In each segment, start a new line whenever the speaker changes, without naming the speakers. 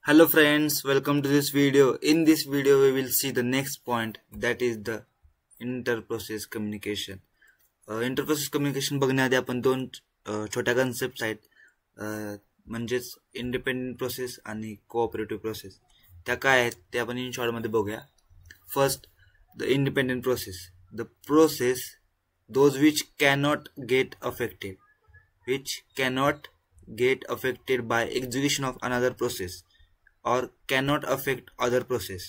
Hello friends, welcome to this video. In this video we will see the next point, that is the interprocess communication. Interprocess communication बघण्याआधी आपण दोन छोट्या concept आहेत, म्हणजेच independent process आणि cooperative process. त्या काय आहेत ते आपण इन शॉर्ट मध्ये बघूया. First, the independent process, the process those which cannot get affected by execution of another process और कॅनॉट अफेक्ट अदर प्रोसेस.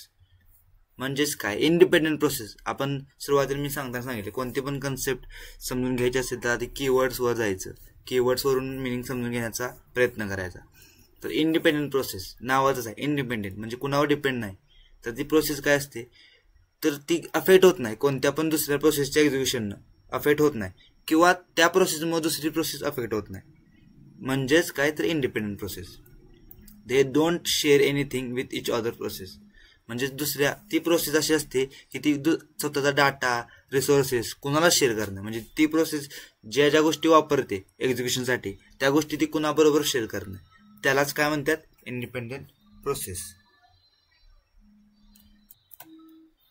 म्हणजेच काय इंडिपेंडेंट प्रोसेस. आपण सुरुवातीला मी सांगितले कोणते पण कन्सेप्ट समजून घ्यायचे असेल तर आधी कीवर्ड्सवर जायचं, कीवर्ड्सवरून मिनिंग समजून घेण्याचा प्रयत्न करायचा. तर इंडिपेंडेंट प्रोसेस नावातच आहे, इंडिपेंडेंट म्हणजे कुणावर डिपेंड नाही. तर ती प्रोसेस काय असते, तर ती अफेक्ट होत नाही, कोणत्या पण दुसऱ्या प्रोसेसच्या एक्झिक्युशननं अफेक्ट होत नाही, किंवा त्या प्रोसेसमुळे दुसरी प्रोसेस अफेक्ट होत नाही. म्हणजेच काय, तर independent process. They don't share anything with each other process. म्हणजे दुसऱ्या ती प्रोसेस अशी असते की ती स्वतःचा डाटा, रिसोर्सेस कुणाला शेअर करणं. म्हणजे ती प्रोसेस ज्या ज्या गोष्टी वापरते एक्झिक्युशनसाठी त्या गोष्टी ती कुणाबरोबर शेअर करणं, त्यालाच काय म्हणतात, इंडिपेंडेंट प्रोसेस.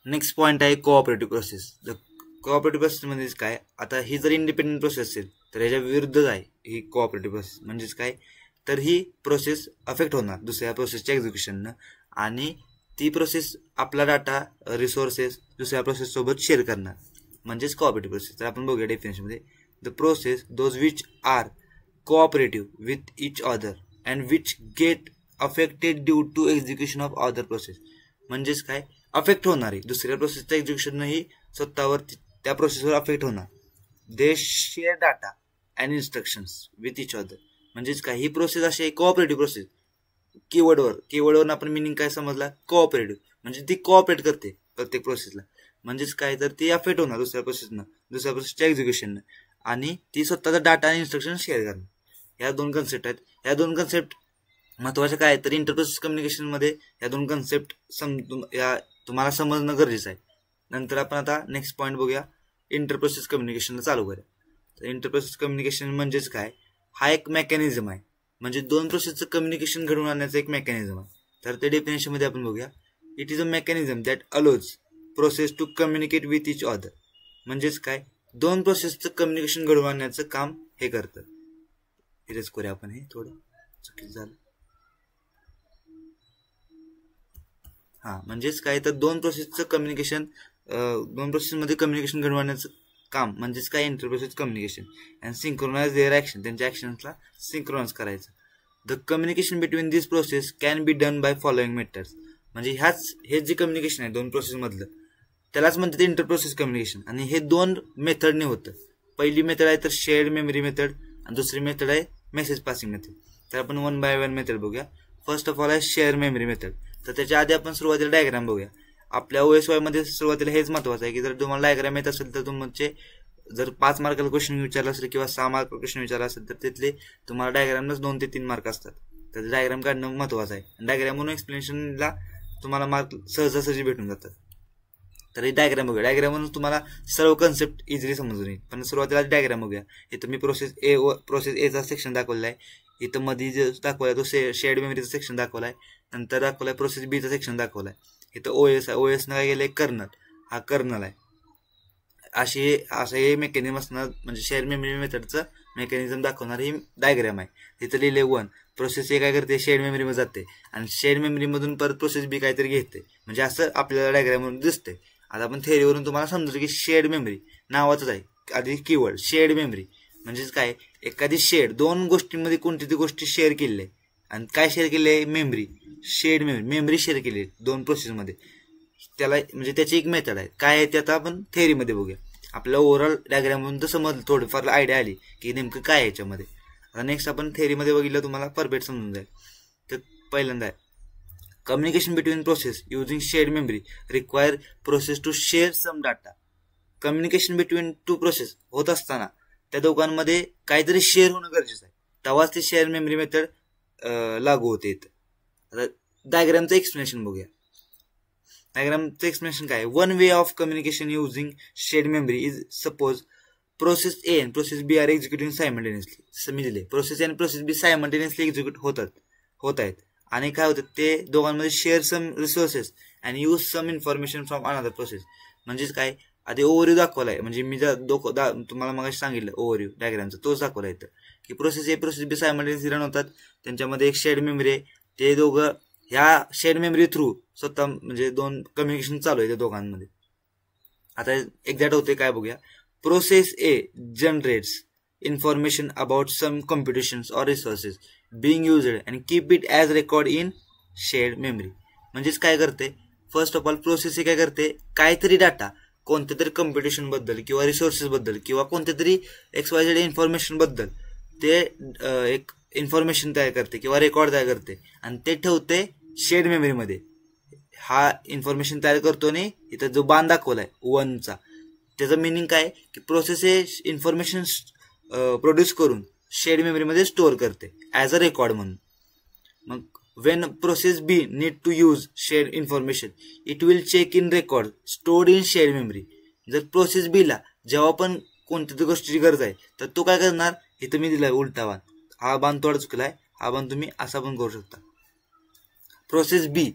नेक्स्ट पॉइंट आहे कोऑपरेटिव्ह प्रोसेस. कोऑपरेटिव्ह प्रोसेस म्हणजे काय, आता ही जर इंडिपेंडेंट प्रोसेस असेल तर याच्या विरुद्धच आहे ही कोऑपरेटिव्ह प्रोसेस. म्हणजेच काय, तर ही प्रोसेस अफेक्ट होणार दुसऱ्या प्रोसेसच्या एक्झिक्युशननं, आणि ती प्रोसेस आपला डाटा, रिसोर्सेस दुसऱ्या प्रोसेस सोबत शेअर करणार, म्हणजेच कोऑपरेटिव्ह प्रोसेस. तर आपण बघूया डेफिनेशनमध्ये. The process those which are cooperative with each other and which get affected due to execution of other process. म्हणजेच काय, अफेक्ट होणार आहे दुसऱ्या प्रोसेसच्या एक्झिक्युशनही स्वतःवर त्या प्रोसेसवर अफेक्ट होणार. They share data and instructions with each other. म्हणजेच काय, ही प्रोसेस अशी आहे कोऑपरेटिव्ह प्रोसेस. कीवर्डवर आपण मिनिंग काय समजला, कोऑपरेटिव्ह म्हणजे ती कोऑपरेट करते प्रत्येक प्रोसेसला. म्हणजेच काय, तर ती अफेक्ट होणार दुसऱ्या प्रोसेसच्या एक्झिक्युशननं, आणि ती स्वतःचा डाटा आणि इन्स्ट्रक्शन शेअर करणार. या दोन कन्सेप्ट आहेत. या दोन कन्सेप्ट महत्वाच्या काय, तर इंटरप्रोसेस कम्युनिकेशनमध्ये या दोन कन्सेप्ट तुम्हाला समजणं गरजेचं आहे. नंतर आपण आता नेक्स्ट पॉईंट बघूया, इंटरप्रोसेस कम्युनिकेशनला चालू करूया. तर इंटरप्रोसेस कम्युनिकेशन म्हणजेच काय, हा एक मेकॅनिझम आहे, म्हणजे दोन प्रोसेसचं कम्युनिकेशन घडवून आणण्याचं एक मेकॅनिझम आहे. तर ते डेफिनेशनमध्ये आपण बघूया. It is a mechanism that allows process to communicate with each other. म्हणजेच काय, दोन प्रोसेसचं कम्युनिकेशन घडवून आणण्याचं काम हे करतं. इरेज करूया आपण, हे थोडं चुकीचं झालं. म्हणजेच काय, तर दोन प्रोसेसमध्ये कम्युनिकेशन घडवण्याचं काम म्हणजेच काय, interprocess communication. And synchronize their action, त्यांच्या ऍक्शन्सला सिंक्रोनाइज करायचं. The communication between this process can be done by following methods. म्हणजे हे जे कम्युनिकेशन आहे दोन प्रोसेस मधलं, त्यालाच म्हणतात इंटरप्रोसेस कम्युनिकेशन. आणि हे दोन मेथडने होतं. पहिली मेथड आहे तर शेअर्ड मेमरी मेथड, आणि दुसरी मेथड आहे मेसेज पासिंग मेथड. तर आपण वन बाय वन मेथड बघूया. फर्स्ट ऑफ ऑल आहे शेअर मेमरी मेथड. तर त्याच्या आधी आपण सुरुवातीला डायग्राम बघूया. आपल्या OSY मध्ये सुरुवातीला हेच महत्वाचं आहे की जर तुम्हाला डायग्राम येत असेल तर तुमचे जर 5 मार्काला क्वेश्चन विचारला असेल किंवा 6 मार्क क्वेश्चन विचारला असेल तर तिथले तुम्हाला डायग्रामलाच 2 ते 3 मार्क असतात. तर डायग्राम काढणं महत्वाचं आहे. डायग्राम म्हणून एक्सप्लेनेशनला तुम्हाला मार्क सहजासहजी भेटून जातात. तर हे डायग्राम बघूया. डायग्राम म्हणून तुम्हाला सर्व कन्सेप्ट इझिली समजून येईल. पण सुरुवातीला डायग्राम बघूया. इथं मी प्रोसेस एचा सेक्शन दाखवलेला आहे. इथं मध्ये जो दाखवलाय तो शेअर्ड मेमरीचा सेक्शन दाखवलाय. नंतर दाखवलाय प्रोसेस बीचा सेक्शन दाखवलाय. इथं OS आहे. OS न काय गेलंय, कर्नल. हा कर्नल आहे. असं हे मेकॅनिझम असणार, म्हणजे शेअर मेमरी मेथडचं मेकॅनिझम दाखवणार ही डायग्राम आहे. तिथं लिहिले 1. प्रोसेस ए काय करते, शेअर्ड मेमरीमध्ये जाते आणि शेअर्ड मेमरीमधून परत प्रोसेस बी काहीतरी घेते. म्हणजे असं आपल्याला डायग्रामवरून दिसतंय. आता आपण थेअरीवरून तुम्हाला समजतो की शेअर्ड मेमरी नावाचंच आहे. आधी कीवर्ड शेअर्ड मेमरी म्हणजेच काय, एखादी शेअर्ड दोन गोष्टींमध्ये कोणती ती गोष्टी शेअर केली आहे. आणि काय शेअर केली आहे, मेमरी. शेअर्ड मेमरी शेअर केली आहे दोन प्रोसेसमध्ये. त्याला म्हणजे त्याची एक मेथड आहे. काय आहे ते आता आपण थेअरीमध्ये बघूया. आपल्याला ओव्हरऑल डायग्रामवरून तर समजलं, थोडंफार आयडिया आली की नेमकं काय आहे याच्यामध्ये. आता नेक्स्ट आपण थेअरीमध्ये बघितलं, तुम्हाला परफेक्ट समजून जाईल. तर पहिल्यांदा आहे communication between process using shared memory require process to share some data. Communication between two process होत असताना त्या दोघांमध्ये काहीतरी शेअर होणं गरजेचं आहे, तेव्हाच ते शेअर मेमरी मेथड लागू होते. आता डायग्रामचं एक्सप्लेनेशन बघूया. डायग्रामचं एक्सप्लेनेशन काय, one way of communication using shared memory is suppose process A and process B are executing simultaneously. जसं मी दिले, प्रोसेस ए आणि प्रोसेस बी सायमल्टेनियसली एक्झिक्यूट होत आहेत. आणि काय होतं ते दोघांमध्ये share some resources and use some information from another process. म्हणजेच काय, आधी ओव्हरव्ह्यू दाखवलाय, म्हणजे मी तुम्हाला मग सांगितलं ओव्हरव्ह्यू डायग्रामचा तोच दाखवला इथं की process A process B simultaneously run होतात. त्यांच्यामध्ये एक शेअर्ड मेमरी आहे. ते दोघं ह्या शेअर्ड मेमरी थ्रू स्वतः म्हणजे दोन कम्युनिकेशन चालू आहे त्या दोघांमध्ये. आता एक्झॅक्ट होते काय बघूया. Process A generates information about some computations or resources being used and keep it as record in shared memory. म्हणजेच काय करते, फर्स्ट ऑफ ऑल प्रोसेस काय करते, काहीतरी डाटा कोणत्या तरी कम्प्युटेशन बद्दल किंवा रिसोर्सेस बद्दल किंवा कोणत्या तरी XYZ इन्फॉर्मेशन बद्दल ते एक इन्फॉर्मेशन तयार करते किंवा रेकॉर्ड तयार करते आणि ते ठेवते शेअर्ड मेमरीमध्ये. हा इन्फॉर्मेशन तयार करतो आणि इथं जो बाण दाखवलाय 1चा त्याचं मिनिंग काय की प्रोसेस हे इन्फॉर्मेशन प्रोड्यूस करून शेअर्ड मेमरीमध्ये स्टोअर करते ॲज अ रेकॉर्ड म्हणून. मग when process B need to use shared information it will check in record stored in shared memory. जर प्रोसेस बीला जेव्हा पण कोणत्या तरी गोष्टीची गरज आहे तर तो काय करणार, इथं मी दिलाय उलटा बाण, हा बाण थोडा चुकलाय, हा बाण तुम्ही असा पण करू शकता. प्रोसेस बी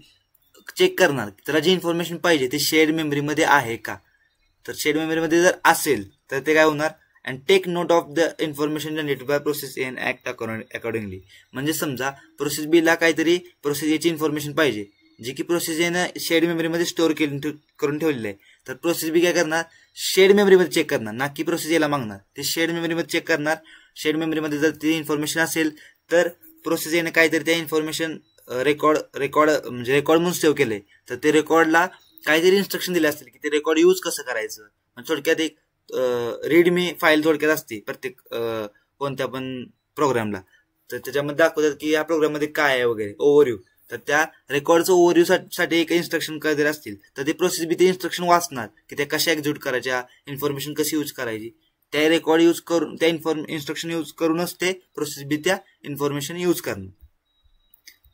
चेक करणार त्याला जी इन्फॉर्मेशन पाहिजे ती शेअर्ड मेमरीमध्ये आहे का. तर शेअर्ड मेमरीमध्ये जर असेल तर ते काय होणार, and take note of the information generated by process A and act accordingly. म्हणजे समजा प्रोसेस बी ला काहीतरी प्रोसेस ए ची इन्फॉर्मेशन पाहिजे जी की प्रोसेस ए ने शेअर्ड मेमरीमध्ये स्टोअर करून ठेवलेली आहे. तर प्रोसेस बी काय करणार, शेअर्ड मेमरीमध्ये चेक करणार, ना की प्रोसेस एला मागणार. ते शेअर्ड मेमरीमध्ये चेक करणार. शेअर्ड मेमरीमध्ये जर ती इन्फॉर्मेशन असेल तर प्रोसेस एने काहीतरी त्या इन्फॉर्मेशन रेकॉर्ड म्हणून सेव्ह केले तर ते रेकॉर्डला काहीतरी इन्स्ट्रक्शन दिले असतील की ते रेकॉर्ड यूज कसं करायचं. म्हणजे थोडक्यात एक रीडमी फाईल थोडक्यात असते प्रत्येक कोणत्या पण प्रोग्रामला. तर त्याच्यामध्ये दाखवतात की या प्रोग्राममध्ये काय आहे वगैरे ओव्हरव्ह्यू. तर त्या रेकॉर्डचं ओव्हरव्ह्यू साठी एक इन्स्ट्रक्शन काहीतरी असतील तर ते प्रोसेस बी ते इन्स्ट्रक्शन वाचणार की त्या कशा एक्झिक्यूट करायच्या, इन्फॉर्मेशन कशी यूज करायची. त्या रेकॉर्ड यूज करून त्या इन्स्ट्रक्शन यूज करूनच ते प्रोसेस बी त्या इन्फॉर्मेशन यूज करणार.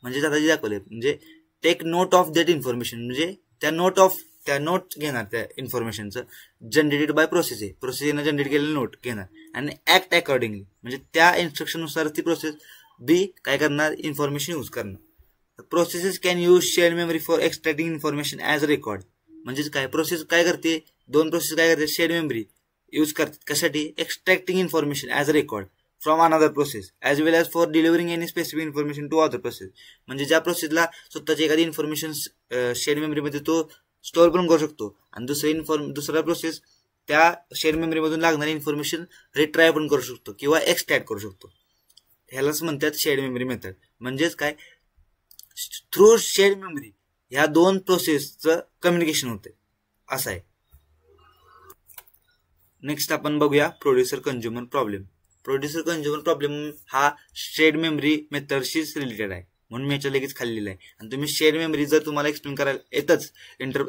म्हणजे आता जे दाखवले म्हणजे take note of that information, म्हणजे त्या नोट घेणार त्या इन्फॉर्मेशनचं generated by process A, process एनं जनरेट केलेलं नोट घेणार आणि ऍक्ट अकॉर्डिंगली, म्हणजे त्या इन्स्ट्रक्शननुसार ती प्रोसेस बी काय करणार, इन्फॉर्मेशन यूज करणार. Processes can use shared memory for extracting information as a record. म्हणजेच काय, प्रोसेस काय करते, दोन प्रोसेस काय करते, शेअर्ड मेमरी यूज करतात कशासाठी, extracting information as a record from another process as well as for delivering any specific information to other process. म्हणजे ज्या प्रोसेसला स्वतःची एखादी इन्फॉर्मेशन शेअर्ड मेमरीमध्ये तो स्टोअर पण करू शकतो आणि दुसरा प्रोसेस त्या शेअर मेमरीमधून लागणारी इन्फॉर्मेशन रिट्राईव्ह पण करू शकतो किंवा एक्सट्रॅक्ट करू शकतो. ह्यालाच म्हणतात शेअर्ड मेमरी मेथड. म्हणजेच काय, थ्रू शेअर्ड मेमरी ह्या दोन प्रोसेसचं कम्युनिकेशन होते असं आहे. नेक्स्ट आपण बघूया producer consumer problem. Producer consumer problem हा शेअर्ड मेमरी मेथडशीच रिलेटेड आहे म्हणून मी याच्या लगेच खाल्लेलं आहे. आणि तुम्ही शेअर्ड मेमरी जर तुम्हाला एक्सप्लेन करायला येतच,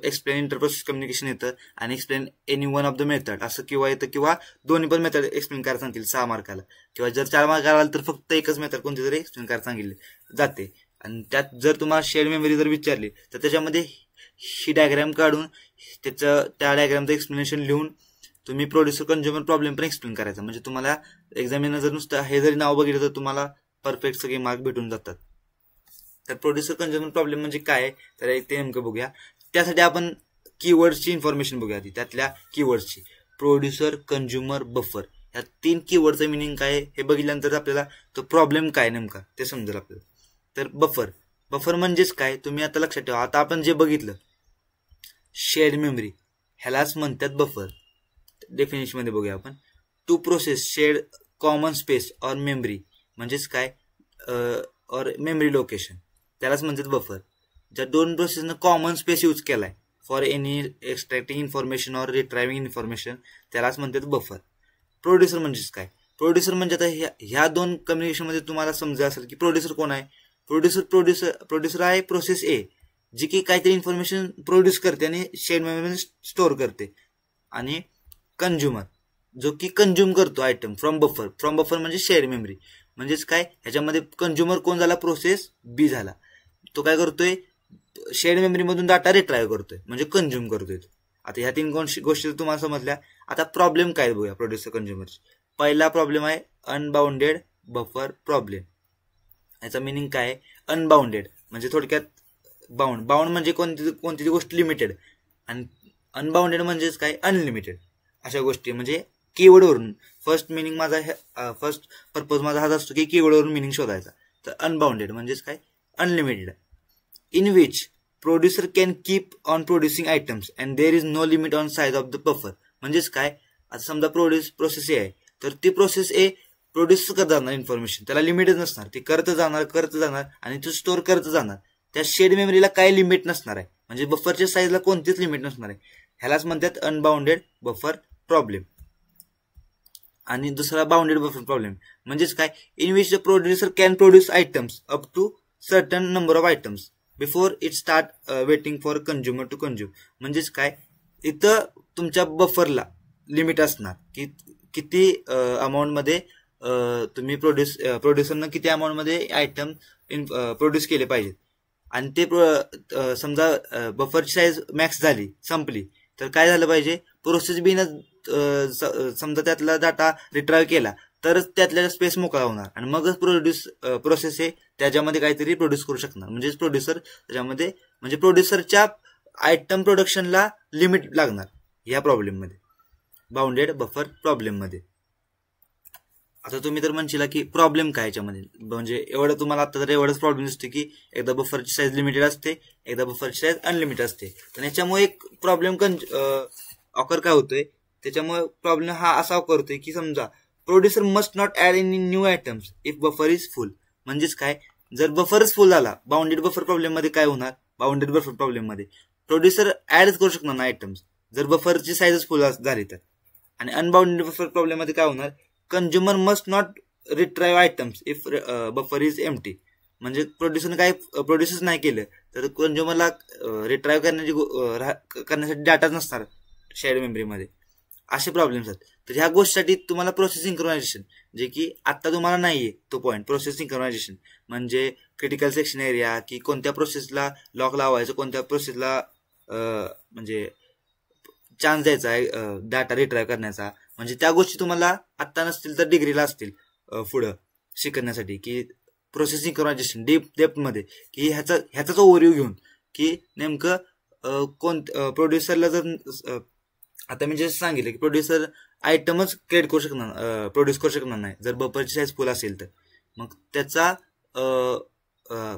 एक्सप्लेन इंटरप्रोसेस कम्युनिकेशन येतं आणि explain any one of the method असं किंवा येतं किंवा दोन्ही पण मेथड एक्सप्लेन करायला सांगतील 6 मार्काला किंवा जर 4 मार्काला आलं तर फक्त एकच मेथड कोणती तरी एक्सप्लेन करायला सांगितले जाते. आणि त्यात जर तुम्हाला शेअर्ड मेमरी जर विचारली तर त्याच्यामध्ये ही डायग्राम काढून त्या डायग्रामचं एक्सप्लेनेशन लिहून तुम्ही प्रोड्युसर कंझ्युमर प्रॉब्लेम पण एक्सप्लेन करायचा. म्हणजे तुम्हाला एक्झामिनर जर नुसतं हे जरी नाव बघितलं तर तुम्हाला परफेक्ट सगळे मार्क भेटून जातात. तर प्रोड्युसर कंझ्युमर प्रॉब्लेम म्हणजे काय तर ते नेमकं बघूया. त्यासाठी आपण कीवर्ड्सची इन्फॉर्मेशन बघूया. त्यातल्या कीवर्ड्सची प्रोड्युसर, कंझ्युमर, बफर ह्या 3 कीवर्डचं मिनिंग काय हे बघितल्यानंतर आपल्याला तो प्रॉब्लेम काय नेमका ते समजेल आपल्याला. तर बफर म्हणजेच काय तुम्ही आता लक्षात ठेवा. आता आपण जे बघितलं शेअर्ड मेमरी ह्यालाच म्हणतात बफर. डेफिनेशन मध्ये बघूया आपण. Two process shared common space or memory म्हणजेच काय और मेमरी लोकेशन त्यालाच म्हणतात बफर. ज्या दोन प्रोसेसनं कॉमन स्पेस यूज केलाय फॉर एनी एक्सट्रॅक्टिंग इन्फॉर्मेशन और रिट्रायव्हिंग इन्फॉर्मेशन त्यालाच म्हणतात बफर. प्रोड्युसर म्हणजेच काय, प्रोड्युसर म्हणजे आता ह्या दोन कम्युनिकेशन मध्ये तुम्हाला समजा असेल की प्रोड्युसर कोण आहे. प्रोड्युसर आहे प्रोसेस ए जी की काहीतरी इन्फॉर्मेशन प्रोड्यूस करते आणि शेअर्ड मेमरीमध्ये स्टोअर करते. आणि कंझ्युमर जो की कंझ्युम करतो आयटम फ्रॉम बफर म्हणजे शेअर्ड मेमरी. म्हणजेच काय, ह्याच्यामध्ये कंझ्युमर कोण झाला, प्रोसेस बी झाला. तो काय करतोय, शेअर्ड मेमरीमधून डाटा रिट्राईव्ह करतोय म्हणजे कंझ्युम करतोय. आता ह्या 3 गोष्टी तुम्हाला समजल्या. आता प्रॉब्लेम काय बघूया प्रोड्युसर कंझ्युमरची. पहिला प्रॉब्लेम आहे अनबाउंडेड बफर प्रॉब्लेम. याचा मिनिंग काय आहे, अनबाउंडेड म्हणजे थोडक्यात बाउंड म्हणजे कोणती गोष्ट लिमिटेड, आणि अनबाउंडेड म्हणजेच काय अनलिमिटेड. अशा गोष्टी म्हणजे कीवर्डवरून फर्स्ट पर्पज माझा हाच असतो की कीवर्डवरून मिनिंग शोधायचा. तर अनबाउंडेड म्हणजेच काय unlimited. In which producer can keep on producing items and there is no limit on size of the buffer. म्हणजेच काय, आता समजा प्रोसेस ए आहे, तर ती प्रोसेस ए प्रोड्यूस करत जाणार इन्फॉर्मेशन, त्याला लिमिटच नसणार, ती करत जाणार आणि ती स्टोअर करत जाणार. त्या शेड मेमरीला काही लिमिट नसणार आहे, म्हणजे बफरच्या साईजला कोणतीच लिमिट नसणार आहे. ह्यालाच म्हणतात अनबाउंडेड बफर प्रॉब्लेम. आणि दुसरा बाउंडेड बफर प्रॉब्लेम म्हणजेच काय, in which the producer can produce items up to certain number of items before it start waiting for consumer to consume. म्हणजेच काय, इथं तुमच्या बफरला लिमिट असणार की किती अमाऊंटमध्ये तुम्ही प्रोड्युसरनं किती अमाऊंटमध्ये आयटम प्रोड्यूस केले पाहिजेत. आणि ते समजा बफरची साईज मॅक्स झाली, संपली, तर काय झालं पाहिजे, प्रोसेस बीनं समजा त्यातला डाटा रिट्राईव्ह केला तरच त्यातल्या स्पेस मोकळा होणार आणि मगच प्रोसेस हे त्याच्यामध्ये काहीतरी प्रोड्यूस करू शकणार. म्हणजेच प्रोड्युसर त्याच्यामध्ये म्हणजे प्रोड्युसरच्या आयटम प्रोडक्शनला लिमिट लागणार या प्रॉब्लेममध्ये, बाउंडेड बफर प्रॉब्लेममध्ये. आता तुम्ही तर म्हणशीला की प्रॉब्लेम काय याच्यामध्ये, म्हणजे एवढं तुम्हाला आता तर एवढंच प्रॉब्लेम दिसते की एकदा बफरची साईज लिमिटेड असते, एकदा बफरची साईज अनलिमिटेड असते. तर याच्यामुळे एक प्रॉब्लेम ऑकर काय होतोय, त्याच्यामुळे प्रॉब्लेम हा असा ऑकर होतोय की समजा producer must not add any new items if buffer is full. म्हणजेच काय, जर बफरच फुल झाला, बाउंडेड बफर प्रॉब्लेम मध्ये काय होणार, बाउंडेड बफर प्रॉब्लेम मध्ये प्रोड्युसर ऍडच करू शकणार नाही आयटम्स जर बफरची साईजच फुल झाली तर. आणि अनबाउंडेड बफर प्रॉब्लेम मध्ये काय होणार, consumer must not retrieve items if buffer is empty. म्हणजे प्रोड्युसरने काय प्रोड्युसच नाही केलं तर कंझ्युमरला रिट्राईव्ह करण्यासाठी डाटाच नसणार शेअर्ड मेमरीमध्ये. असे प्रॉब्लेम्स आहेत. तर ह्या गोष्टीसाठी तुम्हाला प्रोसेस सिंक्रोनायझेशन, जे की आता तुम्हाला नाहीये तो पॉईंट, प्रोसेस सिंक्रोनायझेशन म्हणजे क्रिटिकल सेक्शन एरिया, की कोणत्या प्रोसेसला लॉक लावायचं, कोणत्या प्रोसेसला म्हणजे चान्स द्यायचा आहे डाटा रिट्राईव्ह करण्याचा, म्हणजे त्या गोष्टी तुम्हाला आत्ता नसतील तर डिग्रीला असतील पुढं शिकण्यासाठी, की प्रोसेस सिंक्रोनायझेशन डेप्थमध्ये, की ह्याचाच ओव्हरव्ह्यू घेऊन की नेमकं प्रोड्युसरला जर आता मी जस्ट सांगितलं की प्रोड्युसर आयटमच क्रिएट करू शकणार, प्रोड्यूस करू शकणार नाही जर बफरची साईज फुल असेल तर. मग त्याचा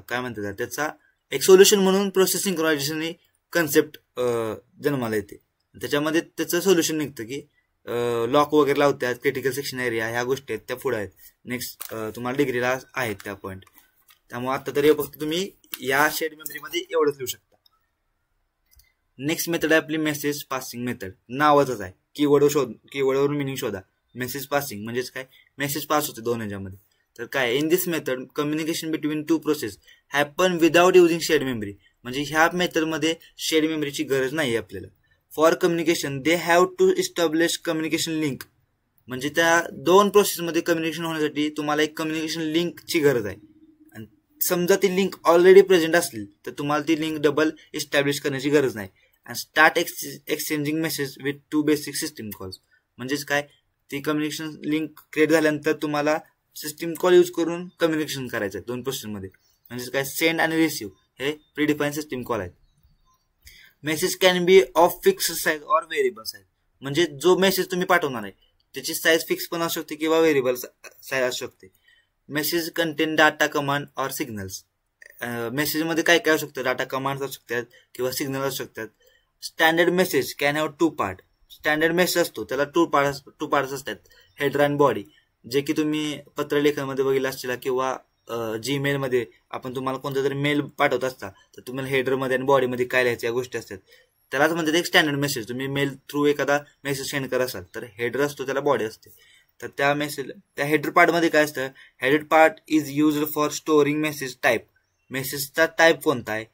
काय म्हणतात, त्याचा एक सोल्युशन म्हणून प्रोसेस सिंक्रोनायझेशन ही कन्सेप्ट जन्माला येते. त्याच्यामध्ये त्याचं सोल्युशन निघतं की लॉक वगैरे लावतात, क्रिटिकल सेक्शन एरिया, ह्या गोष्टी आहेत त्या पुढे आहेत, नेक्स्ट तुम्हाला डिग्रीला आहेत त्या पॉईंट. त्यामुळे आता तरी फक्त तुम्ही या शेड मेमरीमध्ये एवढंच लिहू शकता. नेक्स्ट मेथड आहे आपली मेसेज पासिंग मेथड. नावाचंच आहे, कीवर्डवरून मिनिंग शोधा. मेसेज पासिंग म्हणजेच काय, मेसेज पास होते दोन ह्याच्यामध्ये. तर काय, in this method communication between two process happen without using shared memory. म्हणजे ह्या मेथडमध्ये शेअर्ड मेमरीची गरज नाही आपल्याला. For communication they have to establish communication link. म्हणजे त्या दोन प्रोसेसमध्ये कम्युनिकेशन होण्यासाठी तुम्हाला एक कम्युनिकेशन लिंकची गरज आहे. आणि समजा ती लिंक ऑलरेडी प्रेझेंट असली तर तुम्हाला ती लिंक डबल इस्टॅब्लिश करण्याची गरज नाही. आणि start exchanging message with to basic system calls. म्हणजेच काय, ती कम्युनिकेशन लिंक क्रिएट झाल्यानंतर तुम्हाला सिस्टीम कॉल यूज करून कम्युनिकेशन करायचं आहे दोन प्रोसेसमध्ये. म्हणजेच काय, सेंड आणि रिसिव्ह हे प्रीडिफाईन सिस्टीम कॉल आहेत. Message can B of fix size or variable size. म्हणजे जो मेसेज तुम्ही पाठवणार आहे त्याची साईज फिक्स पण असू शकते किंवा व्हेरिएबल साईज असू शकते. Message contain data command or signals. मेसेजमध्ये काय काय असू शकतं, डाटा कमांड असू शकतात किंवा सिग्नल असू शकतात. Standard message can have two part. Standard message असतो त्याला टू पार्ट्स असतात, हेडर अँड बॉडी. जे की तुम्ही पत्रलेखनामध्ये बघितलं असतील किंवा जीमेलमध्ये आपण तुम्हाला कोणता तरी मेल पाठवत असता तर तुम्हाला हेडरमध्ये आणि बॉडीमध्ये काय लिहायचं या गोष्टी असतात. त्यालाच म्हणतात एक स्टँडर्ड मेसेज. तुम्ही मेल थ्रू एखादा मेसेज सेंड करत असाल तर हेडर असतो, त्याला बॉडी असते. तर त्या हेडर पार्टमध्ये काय असतं, header part is used for storing message type. मेसेजचा टाईप कोणता आहे,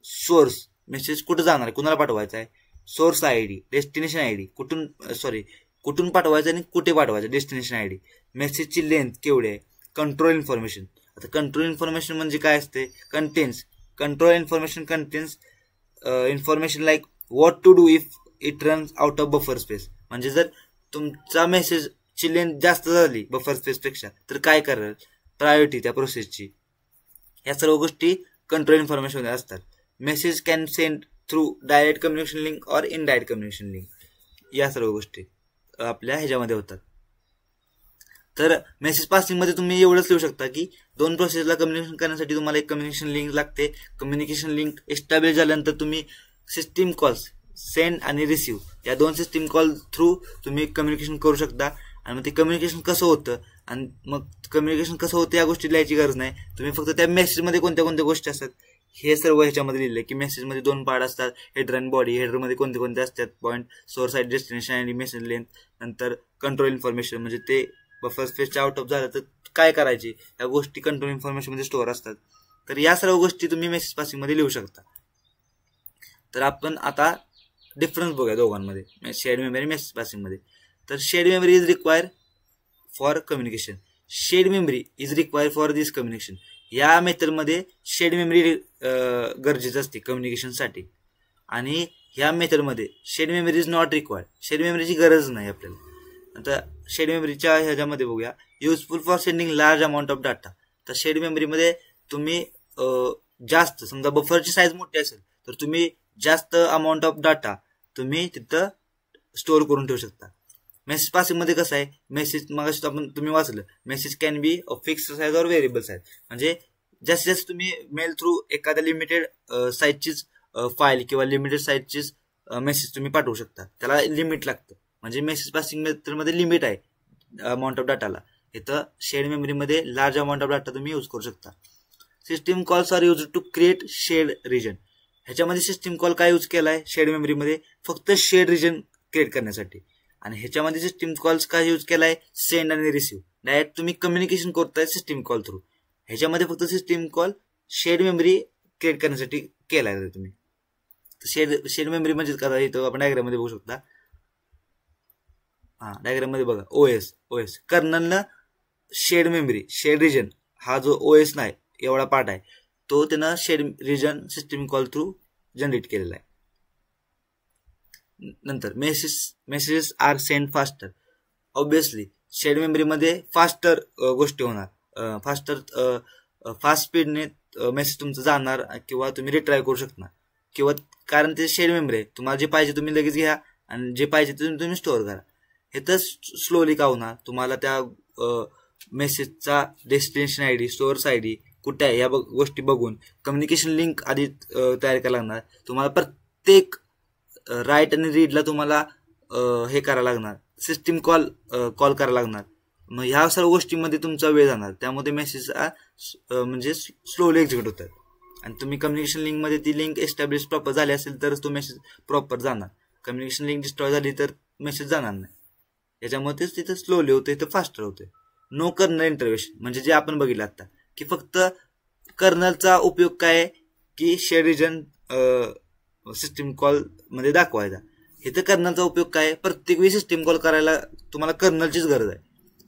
सोर्स, मेसेज कुठं जाणार आहे, कुणाला पाठवायचा आहे, सोर्स आयडी, डेस्टिनेशन आयडी, कुठून पाठवायचं आणि कुठे पाठवायचं, डेस्टिनेशन आयडी, मेसेजची लेंथ केवढी आहे, कंट्रोल इन्फॉर्मेशन. आता कंट्रोल इन्फॉर्मेशन म्हणजे काय असते, control information contains information like what to do if it runs out of buffer space. म्हणजे जर तुमचा मेसेजची लेंथ जास्त झाली बफर स्पेस पेक्षा तर काय कराल, प्रायोरिटी त्या प्रोसेसची, या सर्व गोष्टी कंट्रोल इन्फॉर्मेशन असतात. Message can send through direct communication link और इनडायरेक्ट कम्युनिकेशन लिंक, या सर्व गोष्टी आपल्या ह्याच्यामध्ये होतात. तर मेसेज पासिंग मध्ये तुम्ही एवढंच लिहू शकता की दोन प्रोसेसला कम्युनिकेशन करण्यासाठी तुम्हाला एक कम्युनिकेशन लिंक लागते. कम्युनिकेशन लिंक एस्टॅब्लिश झाल्यानंतर तुम्ही सिस्टीम कॉल्स सेंड आणि रिसिव्ह या दोन सिस्टीम कॉल थ्रू तुम्ही कम्युनिकेशन करू शकता. आणि मग ते कम्युनिकेशन कसं होतं आणि मग कम्युनिकेशन कसं होतं या गोष्टी लिहायची गरज नाही. तुम्ही फक्त त्या मेसेजमध्ये कोणत्या कोणत्या गोष्टी असतात हे सर्व ह्याच्यामध्ये लिहिले की मेसेजमध्ये 2 पार्ट असतात, हेडर आणि बॉडी. हेडरमध्ये कोणते कोणते असतात पॉईंट, सोर्स आयडी, डेस्टिनेशन आणि मेसेज लेंथ. नंतर कंट्रोल इन्फॉर्मेशन म्हणजे ते बफर स्पेस आउट ऑफ झालं तर काय करायचे या गोष्टी कंट्रोल इन्फॉर्मेशन मध्ये स्टोअर असतात. तर या सर्व गोष्टी तुम्ही मेसेज पासिंग मध्ये लिहू शकता. तर आपण आता डिफरन्स बघूया दोघांमध्ये, शेअर्ड मेमरी आणि मेसेज पासिंग मध्ये. तर shared memory is required for communication. Shared memory is required for this communication. या मेथडमध्ये शेअर्ड मेमरी गरजेचं असते कम्युनिकेशनसाठी. आणि ह्या मेथडमध्ये shared memory is not required. Shared मेमरीची गरज नाही आपल्याला. आता शेअर्ड मेमरीच्या ह्याच्यामध्ये बघूया, useful for sending large amount of data. तर शेअर्ड मेमरीमध्ये तुम्ही जास्त, समजा बफरची साईज मोठी असेल तर तुम्ही जास्त अमाऊंट ऑफ डाटा तुम्ही तिथं स्टोअर करून ठेवू शकता. मेसेज पासिंग मध्ये कसं आहे, मेसेज मग तुम्ही वाचलं, message can be fix size और व्हेरिएबल साईज. म्हणजे जास्तीत जास्त तुम्ही मेल थ्रू एखाद्या लिमिटेड साईजचीच फाईल किंवा लिमिटेड साईजचीच मेसेज तुम्ही पाठवू शकता. त्याला लिमिट लागतं. म्हणजे मेसेज पासिंग मेथडमध्ये लिमिट आहे अमाऊंट ऑफ डाटाला. इथं शेअर्ड मेमरीमध्ये लार्ज अमाऊंट ऑफ डाटा तुम्ही यूज करू शकता. System calls are use to create shared region. ह्याच्यामध्ये सिस्टीम कॉल काय यूज केलाय शेअर्ड मेमरीमध्ये, फक्त शेअर्ड रिजन क्रिएट करण्यासाठी. आणि ह्याच्यामध्ये सिस्टीम कॉल्स काय यूज केलाय, सेंड आणि रिसिव्ह. डायरेक्ट तुम्ही कम्युनिकेशन करताय सिस्टीम कॉल थ्रू. ह्याच्यामध्ये फक्त system call shared memory create करण्यासाठी केलाय तुम्ही. शेअर्ड मेमरी म्हणजे काय, इथं आपण डायग्राम मध्ये बघू शकता. डायग्राम मध्ये बघा, ओएस कर्नलनं शेअर्ड मेमरी, शेअर्ड रिजन हा जो ओएस नाही एवढा पार्ट आहे तो त्यानं shared region system call through generate केलेला आहे. नंतर messages are send faster. Obviously shared मेमरीमध्ये फास्टर गोष्टी होणार, फास्ट स्पीडने मेसेज तुमचं जाणार किंवा तुम्ही रिट्राय करू शकणार. किंवा कारण ते शेअर्ड मेमरी आहे, तुम्हाला जे पाहिजे तुम्ही लगेच घ्या आणि जे पाहिजे ते तुम्ही स्टोअर करा. हे तर स्लोली का होणार, तुम्हाला त्या मेसेजचा डेस्टिनेशन आयडी, सोर्स आयडी कुठे आहे या गोष्टी बघून कम्युनिकेशन लिंक आधी तयार करायला लागणार. तुम्हाला प्रत्येक राईट आणि रीडला तुम्हाला हे करायला लागणार, सिस्टीम कॉल करायला लागणार. मग ह्या सर्व गोष्टींमध्ये तुमचा वेळ जाणार. त्यामध्ये मेसेज म्हणजे स्लोली एक्झिक्यूट होतात. आणि तुम्ही कम्युनिकेशन लिंकमध्ये ती लिंक एस्टॅब्लिश प्रॉपर झाली असेल तरच तो मेसेज प्रॉपर जाणार. कम्युनिकेशन लिंक डिस्ट्रॉय झाली तर मेसेज जाणार नाही. याच्यामध्येच तिथं स्लोली होते, इथं फास्टर होते. नो कर्नल इंटरव्हेन्शन म्हणजे जे आपण बघितलं आता की फक्त कर्नलचा उपयोग काय आहे की शेअर्ड रिजन सिस्टीम कॉल मध्ये दाखवायचा. इथं कर्नलचा उपयोग काय आहे, प्रत्येक वेळी सिस्टीम कॉल करायला तुम्हाला कर्नलचीच गरज आहे.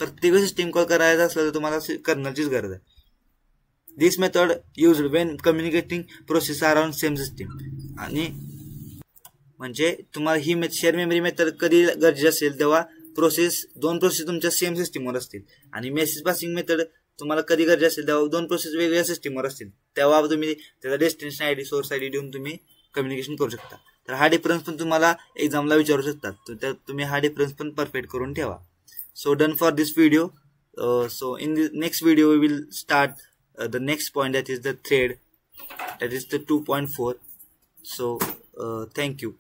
प्रत्येक वेळी सिस्टीम कॉल करायचा असलं तर तुम्हाला कर्नलचीच गरज आहे. This method used when communicating process around same system. आणि म्हणजे तुम्हाला ही शेअर मेमरी मेथड कधी गरजेची असेल तेव्हा दोन प्रोसेस तुमच्या सेम सिस्टीमवर असतील. आणि मेसेज पासिंग मेथड तुम्हाला कधी गरजे असेल तेव्हा 2 प्रोसेस वेगवेगळ्या सिस्टीमवर असतील, तेव्हा तुम्ही त्याचा डेस्टिनेशन आयडी, सोर्स आयडी देऊन तुम्ही कम्युनिकेशन करू शकता. तर हा डिफरन्स पण तुम्हाला एक्झामला विचारू शकतात, तर तुम्ही हा डिफरन्स पण परफेक्ट करून ठेवा. So done for this video. So in the next video we will start the next point, that is the thread, that is the 2.4. So thank you.